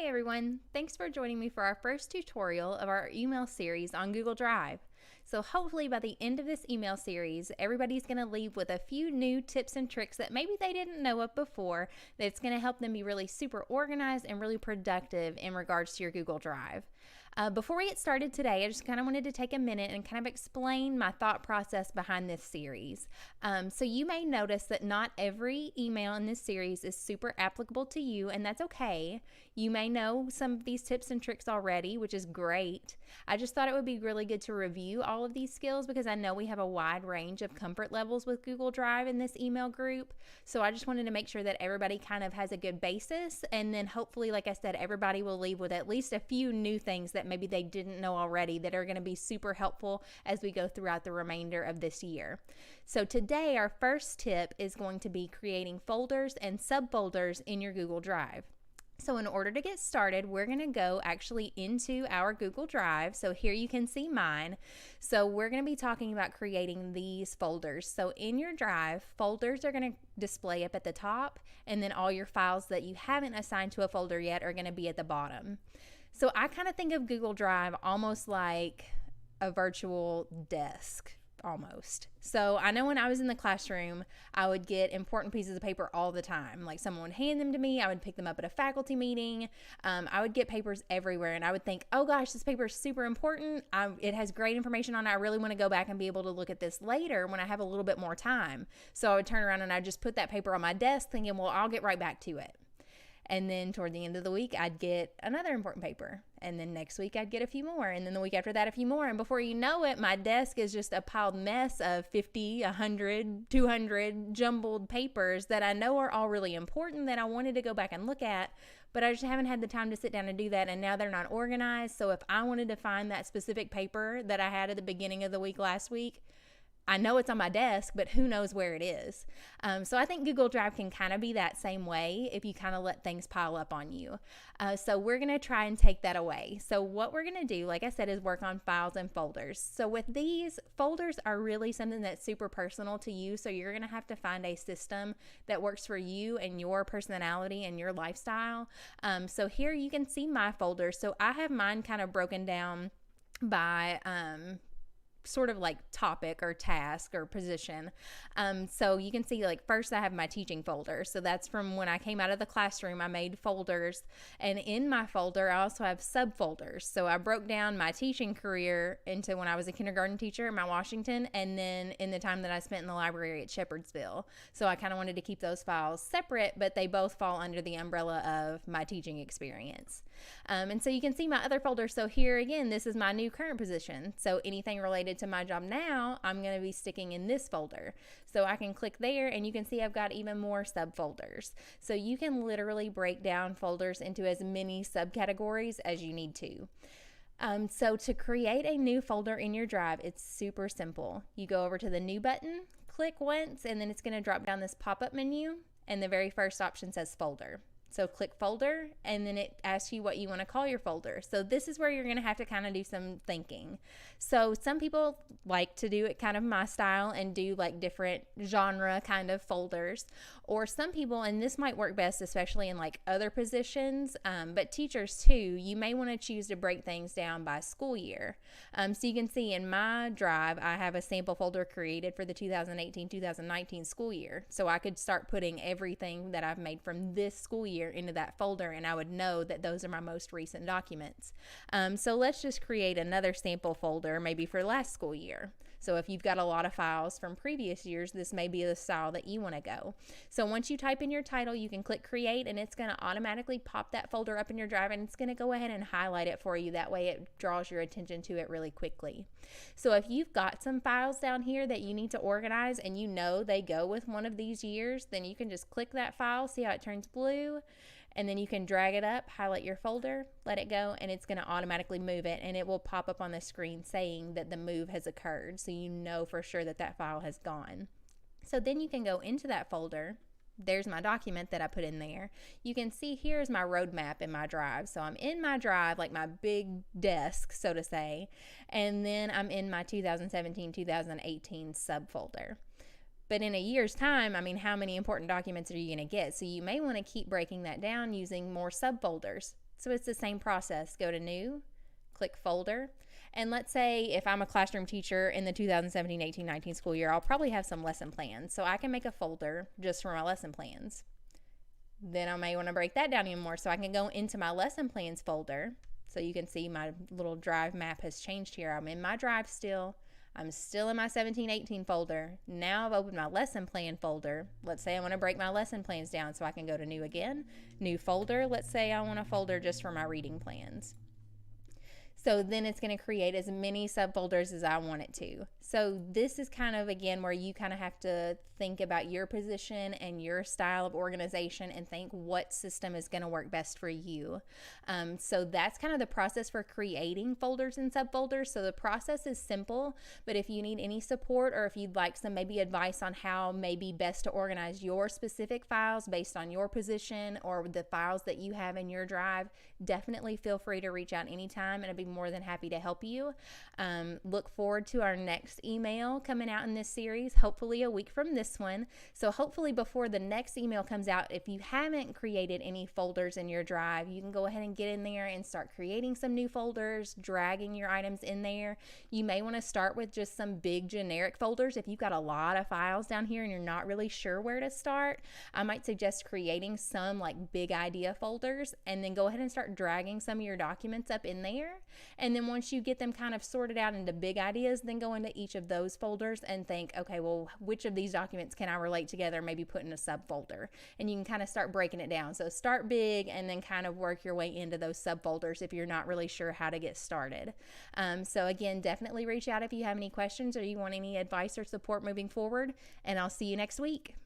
Hey everyone, thanks for joining me for our first tutorial of our email series on Google Drive. So hopefully by the end of this email series, everybody's going to leave with a few new tips and tricks that maybe they didn't know of before that's going to help them be really super organized and really productive in regards to your Google Drive. Before we get started today, I just kind of wanted to take a minute and kind of explain my thought process behind this series. So you may notice that not every email in this series is super applicable to you, and that's okay. You may know some of these tips and tricks already, which is great. I just thought it would be really good to review all of these skills because I know we have a wide range of comfort levels with Google Drive in this email group. So I just wanted to make sure that everybody kind of has a good basis, and then hopefully, like I said, everybody will leave with at least a few new things that maybe they didn't know already that are going to be super helpful as we go throughout the remainder of this year. So today, our first tip is going to be creating folders and subfolders in your Google Drive. So in order to get started, we're going to go actually into our Google Drive. So here you can see mine. So we're going to be talking about creating these folders. So in your Drive, folders are going to display up at the top, and then all your files that you haven't assigned to a folder yet are going to be at the bottom. So I kind of think of Google Drive almost like a virtual desk. Almost. So I know when I was in the classroom, I would get important pieces of paper all the time. Like someone would hand them to me, I would pick them up at a faculty meeting. I would get papers everywhere, and I would think, oh gosh, this paper is super important. It has great information on it. I really want to go back and be able to look at this later when I have a little bit more time. So I would turn around and I'd just put that paper on my desk thinking, well, I'll get right back to it. And then toward the end of the week, I'd get another important paper. And then next week, I'd get a few more. And then the week after that, a few more. And before you know it, my desk is just a piled mess of 50, 100, 200 jumbled papers that I know are all really important that I wanted to go back and look at. But I just haven't had the time to sit down and do that. And now they're not organized. So if I wanted to find that specific paper that I had at the beginning of the week last week, I know it's on my desk, but who knows where it is. So I think Google Drive can kind of be that same way if you kind of let things pile up on you. So we're going to try and take that away. So what we're going to do, like I said, is work on files and folders. So with these, folders are really something that's super personal to you. So you're going to have to find a system that works for you and your personality and your lifestyle. So here you can see my folder. So I have mine kind of broken down by sort of like topic or task or position. So you can see, like, first I have my teaching folder. So that's from when I came out of the classroom. I made folders, and in my folder I also have subfolders. So I broke down my teaching career into when I was a kindergarten teacher in Mount Washington, and then in the time that I spent in the library at Shepherdsville. So I kind of wanted to keep those files separate, but they both fall under the umbrella of my teaching experience. And so you can see my other folder. So here again, this is my new current position. So anything related to my job now, I'm going to be sticking in this folder. So I can click there, and you can see I've got even more subfolders. So you can literally break down folders into as many subcategories as you need to. So to create a new folder in your Drive, it's super simple. You go over to the New button, click once, and then it's going to drop down this pop-up menu, and the very first option says Folder. So click Folder, and then it asks you what you want to call your folder. So this is where you're going to have to kind of do some thinking. So some people like to do it kind of my style and do like different genre kind of folders. Or some people, and this might work best especially in like other positions, but teachers too, you may want to choose to break things down by school year. So you can see in my Drive, I have a sample folder created for the 2018-2019 school year. So I could start putting everything that I've made from this school year into that folder, and I would know that those are my most recent documents. So let's just create another sample folder maybe for last school year. So if you've got a lot of files from previous years, this may be the style that you want to go. So once you type in your title, you can click Create, and it's going to automatically pop that folder up in your Drive, and it's going to go ahead and highlight it for you. That way it draws your attention to it really quickly. So if you've got some files down here that you need to organize and you know they go with one of these years, then you can just click that file, see how it turns blue, and then you can drag it up, highlight your folder, let it go, and it's going to automatically move it, and it will pop up on the screen saying that the move has occurred, so you know for sure that that file has gone. So then you can go into that folder. There's my document that I put in there. You can see here's my roadmap in my Drive. So I'm in my Drive, like my big desk, so to say, and then I'm in my 2017-2018 subfolder. But in a year's time, I mean, how many important documents are you going to get? So you may want to keep breaking that down using more subfolders. So it's the same process. Go to New, click Folder. And let's say if I'm a classroom teacher in the 2017-18-19 school year, I'll probably have some lesson plans. So I can make a folder just for my lesson plans. Then I may want to break that down even more, so I can go into my lesson plans folder. So you can see my little drive map has changed here. I'm in my drive still. I'm still in my 17-18 folder. Now I've opened my lesson plan folder. Let's say I want to break my lesson plans down, so I can go to New again, New folder. Let's say I want a folder just for my reading plans. So then it's going to create as many subfolders as I want it to. So this is kind of, again, where you kind of have to think about your position and your style of organization and think what system is going to work best for you. So that's kind of the process for creating folders and subfolders. So the process is simple, but if you need any support or if you'd like some maybe advice on how maybe best to organize your specific files based on your position or the files that you have in your drive, definitely feel free to reach out anytime, and I'd be more than happy to help you. Look forward to our next email coming out in this series, hopefully a week from this one. So hopefully before the next email comes out, if you haven't created any folders in your drive, you can go ahead and get in there and start creating some new folders, dragging your items in there. You may want to start with just some big generic folders. If you've got a lot of files down here and you're not really sure where to start, I might suggest creating some like big idea folders and then go ahead and start dragging some of your documents up in there. And then once you get them kind of sorted out into big ideas, then go into each of those folders and think, okay, well, which of these documents can I relate together? Maybe put in a subfolder, and you can kind of start breaking it down. So start big and then kind of work your way into those subfolders if you're not really sure how to get started. So again, definitely reach out if you have any questions or you want any advice or support moving forward, and I'll see you next week.